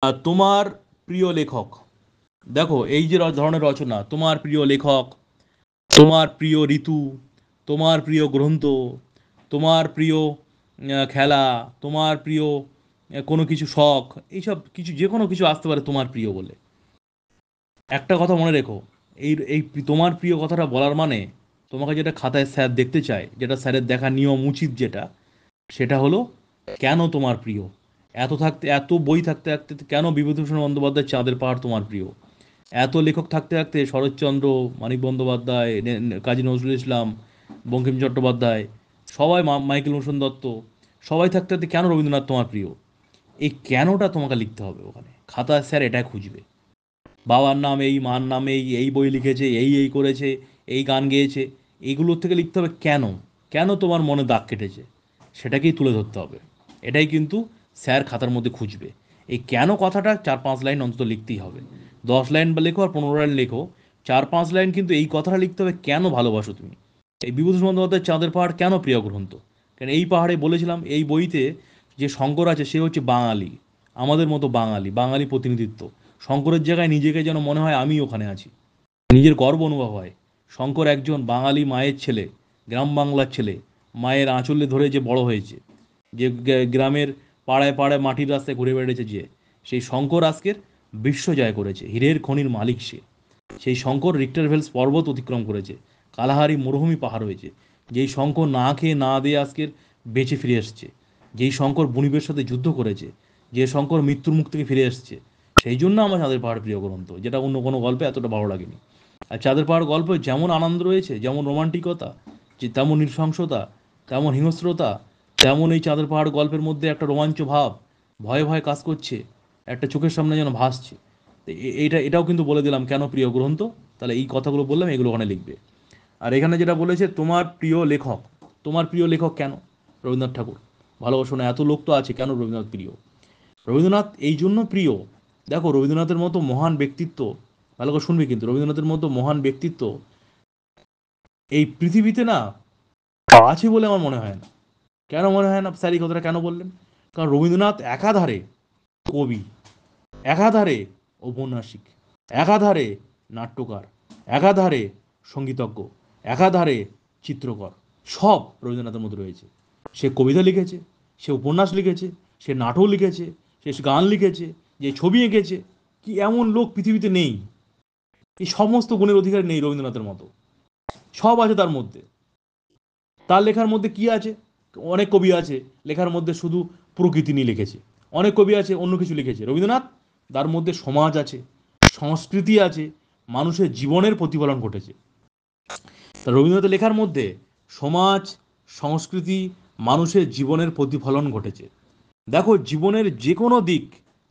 তোমার প্রিয় লেখক, দেখো এই যে ধরনের রচনা, তোমার প্রিয় লেখক, তোমার প্রিয় ঋতু, তোমার প্রিয় গ্রন্থ, তোমার প্রিয় খেলা, তোমার প্রিয় কোনো কিছু শখ, এইসব কিছু যে কোনো কিছু আসতে পারে তোমার প্রিয় বলে। একটা কথা মনে রেখো, এই তোমার প্রিয় কথাটা বলার মানে তোমাকে যেটা খাতায় স্যার দেখতে চায়, যেটা স্যারের দেখা নিয়ম উচিত, যেটা সেটা হলো কেন তোমার প্রিয়। এত বই থাকতে থাকতে কেন বিভূতিভূষণ বন্দ্যোপাধ্যায়ের চাঁদের পাহাড় তোমার প্রিয়? এত লেখক থাকতে থাকতে শরৎচন্দ্র, মানিক বন্দ্যোপাধ্যায়, কাজী নজরুল ইসলাম, বঙ্কিম চট্টোপাধ্যায়, সবাই মাইকেল মধুসূদন দত্ত, সবাই থাকতে থাকতে কেন রবীন্দ্রনাথ তোমার প্রিয়? এই কেনটা তোমাকে লিখতে হবে ওখানে, খাতায় স্যার এটাই খুঁজবে। বাবার নাম এই, মার নাম এই, এই বই লিখেছে, এই করেছে, এই গান গেয়েছে, এইগুলোর থেকে লিখতে হবে কেন। কেন তোমার মনে দাগ কেটেছে, সেটাকেই তুলে ধরতে হবে। এটাই কিন্তু স্যার খাতার মধ্যে খুঁজবে। এই কেন কথাটা 4-5 লাইন অন্তত লিখতেই হবে। 10 লাইন বা লেখো আর 15 লাইন লেখো, 4-5 লাইন কিন্তু এই কথাটা লিখতে হবে, কেন ভালোবাসো তুমি এই বিভূতিভূষণ বন্দ্যোপাধ্যায়ের চাঁদের পাহাড়, কেন প্রিয় গ্রন্থ। কারণ এই পাহাড়ে বলেছিলাম, এই বইতে যে শঙ্কর আছে সে হচ্ছে বাঙালি, আমাদের মতো বাঙালি, বাঙালি প্রতিনিধিত্ব। শঙ্করের জায়গায় নিজেকে যেন মনে হয় আমি ওখানে আছি, নিজের গর্ব অনুভব হয়। শঙ্কর একজন বাঙালি মায়ের ছেলে, গ্রাম বাংলার ছেলে, মায়ের আঁচলে ধরে যে বড় হয়েছে, যে গ্রামের পাড়ায় পাড়ায় মাটির রাস্তায় ঘুরে বেড়েছে, যে সেই শঙ্কর আজকের বিশ্ব জয় করেছে, হীরের খনির মালিক সে। সেই শঙ্কর রিক্টারভেলস পর্বত অতিক্রম করেছে, কালাহারি মরুভূমি পাহাড় হয়েছে। যেই শঙ্কর না খেয়ে না দিয়ে আজকের বেঁচে ফিরে এসছে, যেই শঙ্কর বুনিপের সাথে যুদ্ধ করেছে, যে শঙ্কর মৃত্যুর মুখ থেকে ফিরে এসছে। সেই জন্য আমার চাঁদের পাহাড় প্রিয় গ্রন্থ, যেটা অন্য কোনো গল্পে এতটা ভালো লাগেনি। আর চাঁদের পাহাড় গল্পে যেমন আনন্দ রয়েছে, যেমন রোমান্টিকতা, যে তেমন নৃশংসতা, তেমন হিংস্রতা, তেমন এই চাঁদের পাহাড় গল্পের মধ্যে একটা রোমাঞ্চ ভাব, ভয়ে ভয়ে কাজ করছে, একটা চোখের সামনে যেন ভাসছে। তো এটাও কিন্তু বলে দিলাম কেন প্রিয় গ্রন্থ। তাহলে এই কথাগুলো বললাম, এগুলো ওখানে লিখবে। আর এখানে যেটা বলেছে তোমার প্রিয় লেখক, তোমার প্রিয় লেখক কেন? রবীন্দ্রনাথ ঠাকুর। ভালোবাসো না এত লোক তো আছে, কেন রবীন্দ্রনাথ প্রিয়? রবীন্দ্রনাথ এই জন্য প্রিয়, দেখো রবীন্দ্রনাথের মতো মহান ব্যক্তিত্ব, ভালো করে শুনবে কিন্তু, রবীন্দ্রনাথের মতো মহান ব্যক্তিত্ব এই পৃথিবীতে না আছে বলে আমার মনে হয় না। কেন মনে হয় না স্যার, এই কথাটা কেন বললেন? কারণ রবীন্দ্রনাথ একাধারে কবি, একাধারে ঔপন্যাসিক, একাধারে নাট্যকার, একাধারে সঙ্গীতজ্ঞ, একাধারে চিত্রকর, সব রবীন্দ্রনাথের মধ্যে রয়েছে। সে কবিতা লিখেছে, সে উপন্যাস লিখেছে, সে নাটক লিখেছে, সে গান লিখেছে, যে ছবি এঁকেছে। কি এমন লোক পৃথিবীতে নেই? এই সমস্ত গুণের অধিকার নেই রবীন্দ্রনাথের মতো, সব আছে তার মধ্যে। তার লেখার মধ্যে কি আছে? অনেক কবি আছে লেখার মধ্যে শুধু প্রকৃতি নিয়ে লিখেছে, অনেক কবি আছে অন্য কিছু লিখেছে। রবীন্দ্রনাথ তার মধ্যে সমাজ আছে, সংস্কৃতি আছে, মানুষের জীবনের প্রতিফলন ঘটেছে। তা রবীন্দ্রনাথের লেখার মধ্যে সমাজ, সংস্কৃতি, মানুষের জীবনের প্রতিফলন ঘটেছে। দেখো জীবনের যে কোনো দিক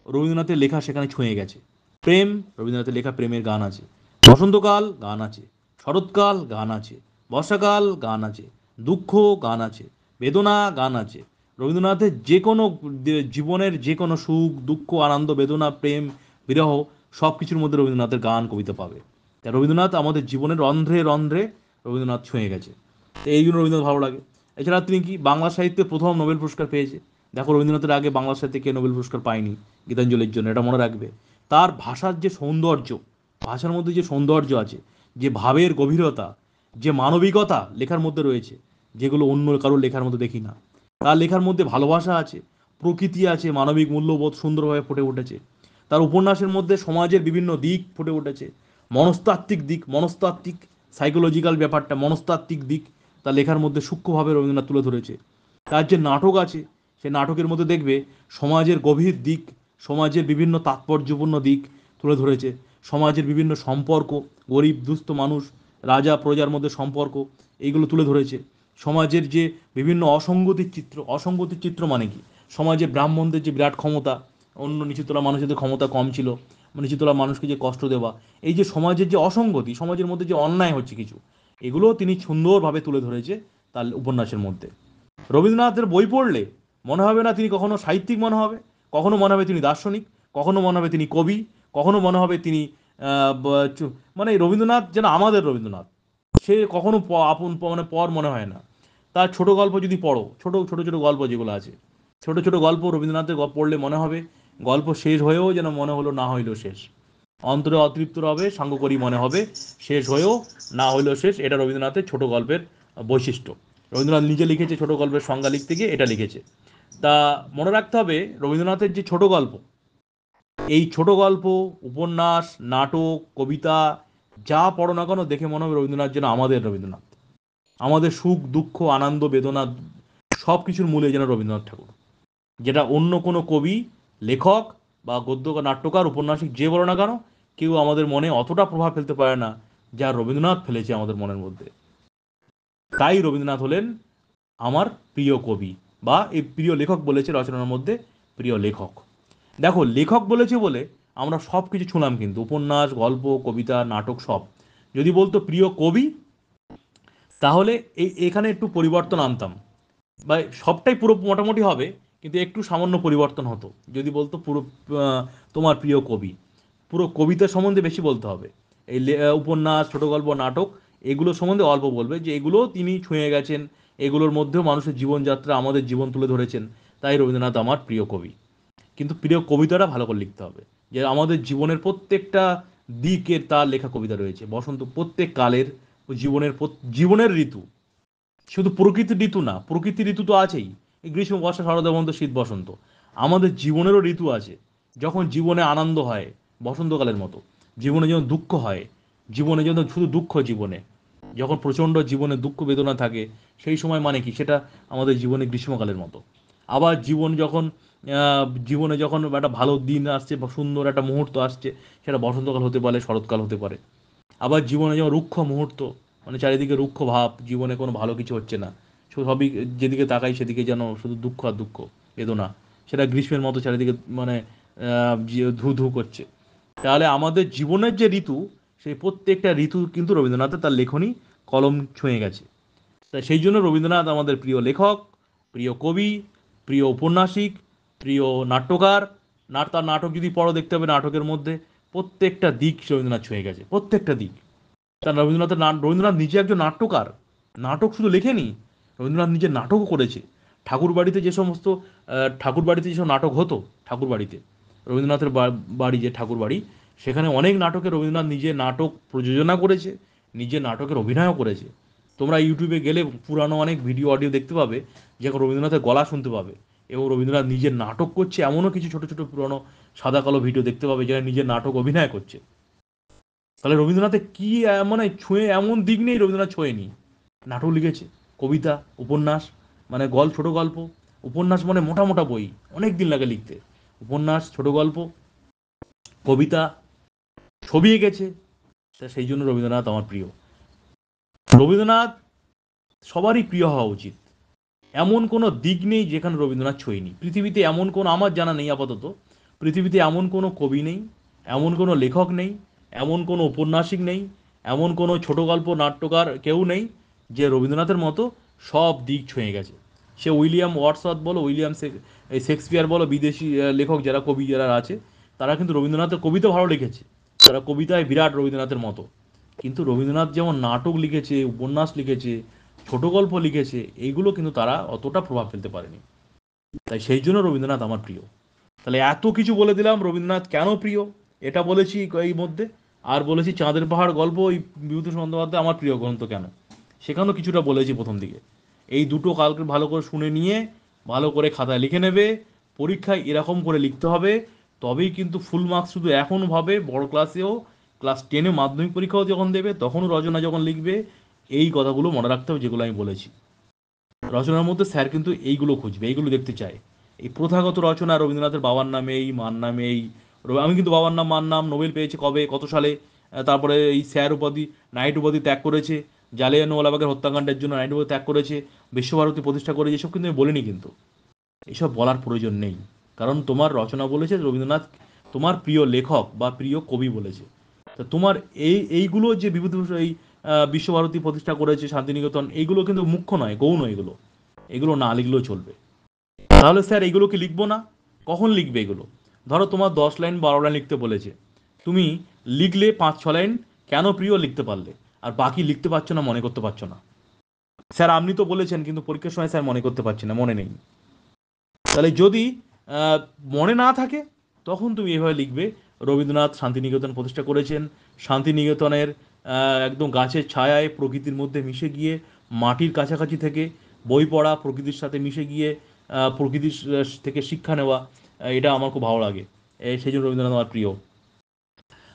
রবীন্দ্রনাথের লেখা সেখানে ছুঁয়ে গেছে। প্রেম, রবীন্দ্রনাথের লেখা প্রেমের গান আছে। বসন্তকাল গান আছে, শরৎকাল গান আছে, বর্ষাকাল গান আছে, দুঃখ গান আছে, বেদনা গান আছে। রবীন্দ্রনাথের যে কোনো জীবনের যে কোনো সুখ দুঃখ আনন্দ বেদনা প্রেম বিরহ, সব কিছুর মধ্যে রবীন্দ্রনাথের গান কবিতা পাবে। তাই রবীন্দ্রনাথ আমাদের জীবনের রন্ধ্রে রন্ধ্রে রবীন্দ্রনাথ ছুঁয়ে গেছে। তো এই জন্য রবীন্দ্রনাথ ভালো লাগে। এছাড়া তিনি কি বাংলা সাহিত্যে প্রথম নোবেল পুরস্কার পেয়েছে। দেখো রবীন্দ্রনাথের আগে বাংলা সাহিত্যে কে নোবেল পুরস্কার পায়নি, গীতাঞ্জলির জন্য, এটা মনে রাখবে। তার ভাষার যে সৌন্দর্য, ভাষার মধ্যে যে সৌন্দর্য আছে, যে ভাবের গভীরতা, যে মানবিকতা লেখার মধ্যে রয়েছে, যেগুলো অন্য কারোর লেখার মধ্যে দেখি না। তার লেখার মধ্যে ভালোবাসা আছে, প্রকৃতি আছে, মানবিক মূল্যবোধ সুন্দরভাবে ফুটে উঠেছে। তার উপন্যাসের মধ্যে সমাজের বিভিন্ন দিক ফুটে উঠেছে, মনস্তাত্ত্বিক দিক, মনস্তাত্ত্বিক সাইকোলজিক্যাল ব্যাপারটা, মনস্তাত্ত্বিক দিক তার লেখার মধ্যে সূক্ষ্মভাবে রবীন্দ্রনাথ তুলে ধরেছে। তার যে নাটক আছে, সে নাটকের মধ্যে দেখবে সমাজের গভীর দিক, সমাজের বিভিন্ন তাৎপর্যপূর্ণ দিক তুলে ধরেছে। সমাজের বিভিন্ন সম্পর্ক, গরিব দুস্থ মানুষ, রাজা প্রজার মধ্যে সম্পর্ক, এইগুলো তুলে ধরেছে। সমাজের যে বিভিন্ন অসঙ্গতির চিত্র, অসঙ্গতির চিত্র মানে কি? সমাজে ব্রাহ্মণদের যে বিরাট ক্ষমতা, অন্য নিচুতলা মানুষদের ক্ষমতা কম ছিল, নিচুতলা মানুষকে যে কষ্ট দেওয়া, এই যে সমাজের যে অসঙ্গতি, সমাজের মধ্যে যে অন্যায় হচ্ছে কিছু, এগুলোও তিনি সুন্দরভাবে তুলে ধরেছে তার উপন্যাসের মধ্যে। রবীন্দ্রনাথের বই পড়লে মনে হবে না তিনি কখনো সাহিত্যিক, মনে হবে কখনো মনে হবে তিনি দার্শনিক, কখনো মনে হবে তিনি কবি, কখনো মনে হবে তিনি মানে রবীন্দ্রনাথ যেন আমাদের রবীন্দ্রনাথ, সে কখনো আপন মানে পর মনে হয় না। তার ছোট গল্প যদি পড়ো, ছোট ছোট ছোট গল্প যেগুলো আছে, ছোট ছোট গল্প রবীন্দ্রনাথের পড়লে মনে হবে গল্প শেষ হয়েও যেন মনে হলো না হইলো শেষ, অন্তরে অতৃপ্ত রবে সাঙ্গ করি মনে হবে, শেষ হয়েও না হইলো শেষ। এটা রবীন্দ্রনাথের ছোট গল্পের বৈশিষ্ট্য। রবীন্দ্রনাথ নিজে লিখেছে, ছোট গল্পের সংজ্ঞা লিখতে গিয়ে এটা লিখেছে। তা মনে রাখতে হবে রবীন্দ্রনাথের যে ছোট গল্প, এই ছোট গল্প, উপন্যাস, নাটক, কবিতা যা পড়ো না কেন দেখে মনে হবে রবীন্দ্রনাথ যেন আমাদের রবীন্দ্রনাথ, আমাদের সুখ দুঃখ আনন্দ বেদনা সব কিছুর মূলে যেন রবীন্দ্রনাথ ঠাকুর, যেটা অন্য কোনো কবি, লেখক বা গদ্যকার, নাট্যকার, উপন্যাসিক যে বলো না কেন কেউ আমাদের মনে অতটা প্রভাব ফেলতে পারে না যা রবীন্দ্রনাথ ফেলেছে আমাদের মনের মধ্যে। তাই রবীন্দ্রনাথ হলেন আমার প্রিয় কবি, বা এই প্রিয় লেখক বলেছে রচনার মধ্যে প্রিয় লেখক। দেখো লেখক বলেছে বলে আমরা সব কিছু শুনলাম, কিন্তু উপন্যাস, গল্প, কবিতা, নাটক সব। যদি বলতো প্রিয় কবি, তাহলে এখানে একটু পরিবর্তন আনতাম, বা সবটাই পুরো মোটামুটি হবে কিন্তু একটু সামান্য পরিবর্তন হতো। যদি বলতো পুরো তোমার প্রিয় কবি, পুরো কবিতা সম্বন্ধে বেশি বলতে হবে। এই উপন্যাস, ছোট গল্প, নাটক এগুলো সম্বন্ধে অল্প বলবে, যে এগুলো তিনি ছুঁয়ে গেছেন, এগুলোর মধ্যেও মানুষের জীবনযাত্রা, আমাদের জীবন তুলে ধরেছেন, তাই রবীন্দ্রনাথ আমার প্রিয় কবি। কিন্তু প্রিয় কবিতাটা ভালো করে লিখতে হবে, যে আমাদের জীবনের প্রত্যেকটা দিকের তার লেখা কবিতা রয়েছে। বসন্ত প্রত্যেক কালের ও জীবনের জীবনের ঋতু, শুধু প্রকৃতির ঋতু না, প্রকৃতির ঋতু তো আছেই, এই গ্রীষ্ম, বর্ষা, শরৎ, হেমন্ত, শীত, বসন্ত। আমাদের জীবনেরও ঋতু আছে। যখন জীবনে আনন্দ হয় বসন্তকালের মতো, জীবনে যখন দুঃখ হয়, জীবনে যখন শুধু দুঃখ, জীবনে যখন প্রচণ্ড জীবনে দুঃখ বেদনা থাকে, সেই সময় মানে কি সেটা আমাদের জীবনে গ্রীষ্মকালের মতো। আবার জীবনে যখন একটা ভালো দিন আসছে বা সুন্দর একটা মুহূর্ত আসছে, সেটা বসন্তকাল হতে পারে, শরৎকাল হতে পারে। আবার জীবনে যেমন রুক্ষ মুহূর্ত, মানে চারিদিকে রুক্ষ ভাব, জীবনে কোনো ভালো কিছু হচ্ছে না, সবই যেদিকে তাকাই সেদিকে যেন শুধু দুঃখ আর দুঃখ বেদনা, সেটা গ্রীষ্মের মতো চারিদিকে মানে ধু ধু করছে। তাহলে আমাদের জীবনের যে ঋতু, সেই প্রত্যেকটা ঋতু কিন্তু রবীন্দ্রনাথের তার লেখনী কলম ছুঁয়ে গেছে। তাই সেই জন্য রবীন্দ্রনাথ আমাদের প্রিয় লেখক, প্রিয় কবি, প্রিয় ঔপন্যাসিক, প্রিয় নাট্যকার। তার নাটক যদি পড়ো দেখতে হবে নাটকের মধ্যে প্রত্যেকটা দিক রবীন্দ্রনাথ ছুঁয়ে গেছে, প্রত্যেকটা দিক। তার রবীন্দ্রনাথ নিজে একজন নাট্যকার, নাটক শুধু লেখেনি, রবীন্দ্রনাথ নিজে নাটকও করেছে। ঠাকুর বাড়িতে যে সমস্ত ঠাকুর বাড়িতে যেসব নাটক হতো, ঠাকুর বাড়িতে রবীন্দ্রনাথের বাড়ি যে ঠাকুর বাড়ি, সেখানে অনেক নাটকে রবীন্দ্রনাথ নিজে নাটক প্রযোজনা করেছে, নিজে নাটকের অভিনয়ও করেছে। তোমরা ইউটিউবে গেলে পুরানো অনেক ভিডিও অডিও দেখতে পাবে, যেখানে রবীন্দ্রনাথের গলা শুনতে পাবে, এবং রবীন্দ্রনাথ নিজের নাটক করছে এমনও কিছু ছোট ছোট পুরনো সাদা কালো ভিডিও দেখতে পাবে, যেখানে নিজের নাটক অভিনয় করছে। তাহলে রবীন্দ্রনাথের কি মানে ছুঁয়ে এমন দিক নেই রবীন্দ্রনাথ ছোঁয়নি। নাটক লিখেছে, কবিতা, উপন্যাস, মানে ছোট গল্প। উপন্যাস মানে মোটা মোটা বই, অনেক দিন লাগে লিখতে। উপন্যাস, ছোট গল্প, কবিতা, ছবি এঁকেছে। তা সেই জন্য রবীন্দ্রনাথ আমার প্রিয়। রবীন্দ্রনাথ সবারই প্রিয় হওয়া উচিত। এমন কোনো দিক নেই যেখানে রবীন্দ্রনাথ ছোঁয়নি। পৃথিবীতে এমন কোনো, আমার জানা নেই আপাতত, পৃথিবীতে এমন কোনো কবি নেই, এমন কোনো লেখক নেই, এমন কোনো ঔপন্যাসিক নেই, এমন কোনো ছোট গল্প নাট্যকার কেউ নেই যে রবীন্দ্রনাথের মতো সব দিক ছুঁয়ে গেছে। সে উইলিয়াম ওয়ার্ডসওয়ার্থ বলো, এই শেক্সপিয়ার বলো, বিদেশি লেখক যারা, কবি যারা আছে, তারা কিন্তু রবীন্দ্রনাথের কবিতা ভালো লিখেছে, তারা কবিতায় বিরাট রবীন্দ্রনাথের মতো। কিন্তু রবীন্দ্রনাথ যেমন নাটক লিখেছে, উপন্যাস লিখেছে, ছোট গল্প লিখেছে, এইগুলো কিন্তু তারা অতটা প্রভাব ফেলতে পারেনি। তাই সেই জন্য রবীন্দ্রনাথ আমার প্রিয়। তাহলে এত কিছু বলে দিলাম রবীন্দ্রনাথ কেন প্রিয়, এটা বলেছি এই মধ্যে। আর বলেছি চাঁদের পাহাড় গল্প, ওই বিভূতিভূষণ বন্দ্যোপাধ্যায় আমার প্রিয় গ্রন্থ কেন, সেখানেও কিছুটা বলেছি প্রথম দিকে। এই দুটো কালকে ভালো করে শুনে নিয়ে ভালো করে খাতায় লিখে নেবে। পরীক্ষায় এরকম করে লিখতে হবে, তবেই কিন্তু ফুল মার্কস। শুধু এখন ভাবে বড় ক্লাসেও, ক্লাস 10-এ মাধ্যমিক পরীক্ষাও যখন দেবে তখনও রচনা যখন লিখবে, এই কথাগুলো মনে রাখতে হবে যেগুলো আমি বলেছি। রচনার মধ্যে স্যার কিন্তু এইগুলো খুঁজবে, এইগুলো দেখতে চায়। এই প্রথাগত রচনা, রবীন্দ্রনাথের বাবার নামে এই, মার নামে এই, আমি কিন্তু বাবার নাম মার নাম নোবেল পেয়েছে কবে কত সালে, তারপরে এই স্যার উপাধি, নাইট উপাধি ত্যাগ করেছে, জালিয়ানওয়ালাবাগের হত্যাকাণ্ডের জন্য নাইট উপাধি ত্যাগ করেছে, বিশ্বভারতী প্রতিষ্ঠা করেছে, এসব কিন্তু আমি বলিনি কিন্তু। এসব বলার প্রয়োজন নেই, কারণ তোমার রচনা বলেছে রবীন্দ্রনাথ তোমার প্রিয় লেখক বা প্রিয় কবি বলেছে। তা তোমার এইগুলো যে বিভূতিভূষণ, এই বিশ্বভারতী প্রতিষ্ঠা করেছে, শান্তিনিকেতন, এইগুলো কিন্তু মুখ্য নয়, গৌণ এগুলো। এগুলো না লিখলেও চলবে। তাহলে স্যার এইগুলো কি লিখবো না? কখন লিখবে এগুলো? ধরো তোমার 10 লাইন 12 লাইন লিখতে বলেছে, তুমি লিখলে 5-6 লাইন, কেন প্রিয় লিখতে পারলে, আর বাকি লিখতে পারছো না, মনে করতে পারছো না। স্যার আপনি তো বলেছেন, কিন্তু পরীক্ষার সময় স্যার মনে করতে পারছি না, মনে নেই। তাহলে যদি আহ, মনে না থাকে, তখন তুমি এভাবে লিখবে, রবীন্দ্রনাথ শান্তিনিকেতন প্রতিষ্ঠা করেছেন। শান্তিনিকেতনের একদম গাছের ছায়ায় প্রকৃতির মধ্যে মিশে গিয়ে, মাটির কাছাকাছি থেকে বই পড়া, প্রকৃতির সাথে মিশে গিয়ে প্রকৃতির থেকে শিক্ষা নেওয়া, এটা আমার খুব ভালো লাগে। সেই জন্য রবীন্দ্রনাথ আমার প্রিয়।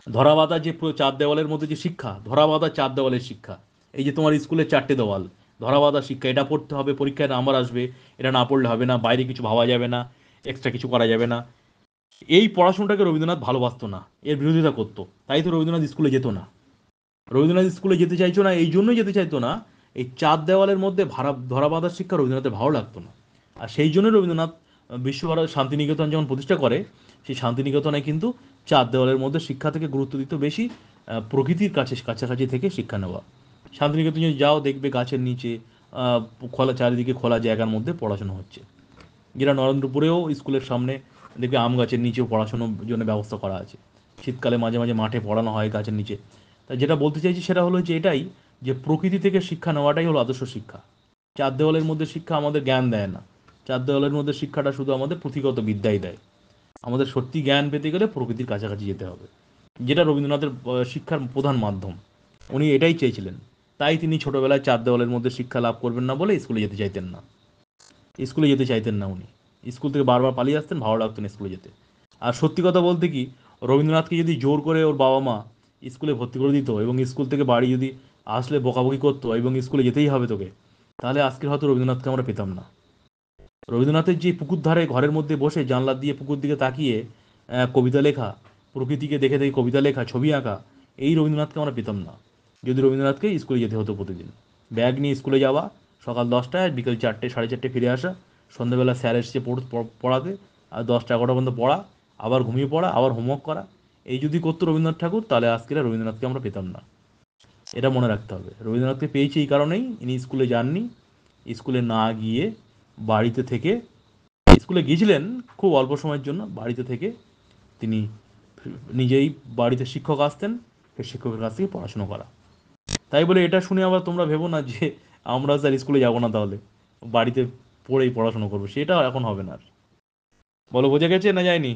ধরাবাঁধা যে চার দেওয়ালের মধ্যে যে শিক্ষা, ধরাবাঁধা চার দেওয়ালের শিক্ষা, এই যে তোমার স্কুলের চারটে দেওয়াল, ধরাবাঁধা শিক্ষা, এটা পড়তে হবে, পরীক্ষায় নাম্বার আসবে, এটা না পড়লে হবে না, বাইরে কিছু ভাবা যাবে না, এক্সট্রা কিছু করা যাবে না, এই পড়াশোনাটাকে রবীন্দ্রনাথ ভালোবাসতো না, এর বিরোধিতা করতো। তাই তো রবীন্দ্রনাথ স্কুলে যেত না। রবীন্দ্রনাথ স্কুলে যেতে চাইছো না, এই জন্যই যেতে চাইতো না, এই চার দেওয়ালের মধ্যে ধরাবাঁধার শিক্ষা রবীন্দ্রনাথের ভালো লাগতো না। আর সেই জন্যই রবীন্দ্রনাথ বিশ্বভারতী শান্তিনিকেতন যখন প্রতিষ্ঠা করে, সেই শান্তিনিকেতনে কিন্তু চার দেওয়ালের মধ্যে শিক্ষা থেকে গুরুত্ব দিত বেশি, প্রকৃতির কাছাকাছি থেকে শিক্ষা নেওয়া। শান্তিনিকেতন যদি যাও, দেখবে গাছের নিচে খোলা, চারিদিকে খোলা জায়গার মধ্যে পড়াশোনা হচ্ছে। যেটা নরেন্দ্রপুরেও স্কুলের সামনে দেখবে আম গাছের নিচেও পড়াশোনার জন্য ব্যবস্থা করা আছে। শীতকালে মাঝে মাঝে মাঠে পড়ানো হয় গাছের নিচে। তাই যেটা বলতে চাইছি সেটা হলো যে এটাই, যে প্রকৃতি থেকে শিক্ষা নেওয়াটাই হলো আদর্শ শিক্ষা। চার দেওয়ালের মধ্যে শিক্ষা আমাদের জ্ঞান দেয় না। চার দেওয়ালের মধ্যে শিক্ষাটা শুধু আমাদের পুঁথিগত বিদ্যাই দেয়। আমাদের সত্যি জ্ঞান পেতে গেলে প্রকৃতির কাছাকাছি যেতে হবে, যেটা রবীন্দ্রনাথের শিক্ষার প্রধান মাধ্যম। উনি এটাই চেয়েছিলেন। তাই তিনি ছোটবেলায় চার দেওয়ালের মধ্যে শিক্ষা লাভ করবেন না বলে স্কুলে যেতে চাইতেন না। স্কুলে যেতে চাইতেন না উনি। স্কুল থেকে বারবার পালিয়ে আসতেন, ভালো লাগতো না স্কুলে যেতে। আর সত্যি কথা বলতে কি, রবীন্দ্রনাথকে যদি জোর করে ওর বাবা মা স্কুলে ভর্তি করে দিত, এবং স্কুল থেকে বাড়ি যদি আসলে বকাবকি করতো এবং স্কুলে যেতেই হবে তোকে, তাহলে আজকে হয়তো রবীন্দ্রনাথকে আমরা পেতাম না। রবীন্দ্রনাথের যে পুকুর ধারে ঘরের মধ্যে বসে জানলা দিয়ে পুকুর দিকে তাকিয়ে কবিতা লেখা, প্রকৃতিকে দেখে দেখে কবিতা লেখা, ছবি আঁকা, এই রবীন্দ্রনাথকে আমরা পেতাম না যদি রবীন্দ্রনাথকে স্কুলে যেতে হতো প্রতিদিন। ব্যাগ নিয়ে স্কুলে যাওয়া, সকাল 10টায়, বিকেল 4টে, 4:30 ফিরে আসা, সন্ধ্যেবেলা স্যার এসছে পড়াতে, আর 10টা 11টা পর্যন্ত পড়া, আবার ঘুমিয়ে পড়া, আবার হোমওয়ার্ক করা, এই যদি করতো রবীন্দ্রনাথ ঠাকুর, তাহলে আজকের আর রবীন্দ্রনাথকে আমরা পেতাম না। এটা মনে রাখতে হবে। রবীন্দ্রনাথকে পেয়েছি এই কারণেই, ইনি স্কুলে যাননি, স্কুলে না গিয়ে বাড়িতে থেকে, স্কুলে গিয়েছিলেন খুব অল্প সময়ের জন্য, বাড়িতে থেকে তিনি নিজেই, বাড়িতে শিক্ষক আসতেন, সেই শিক্ষকের কাছ থেকে পড়াশুনো করা। তাই বলে এটা শুনে আবার তোমরা ভেবো না যে আমরা স্যার স্কুলে যাবো না, তাহলে বাড়িতে পড়েই পড়াশুনো করবো, সেটা এখন হবে না আর। বলো, বোঝা গেছে না যায়নি?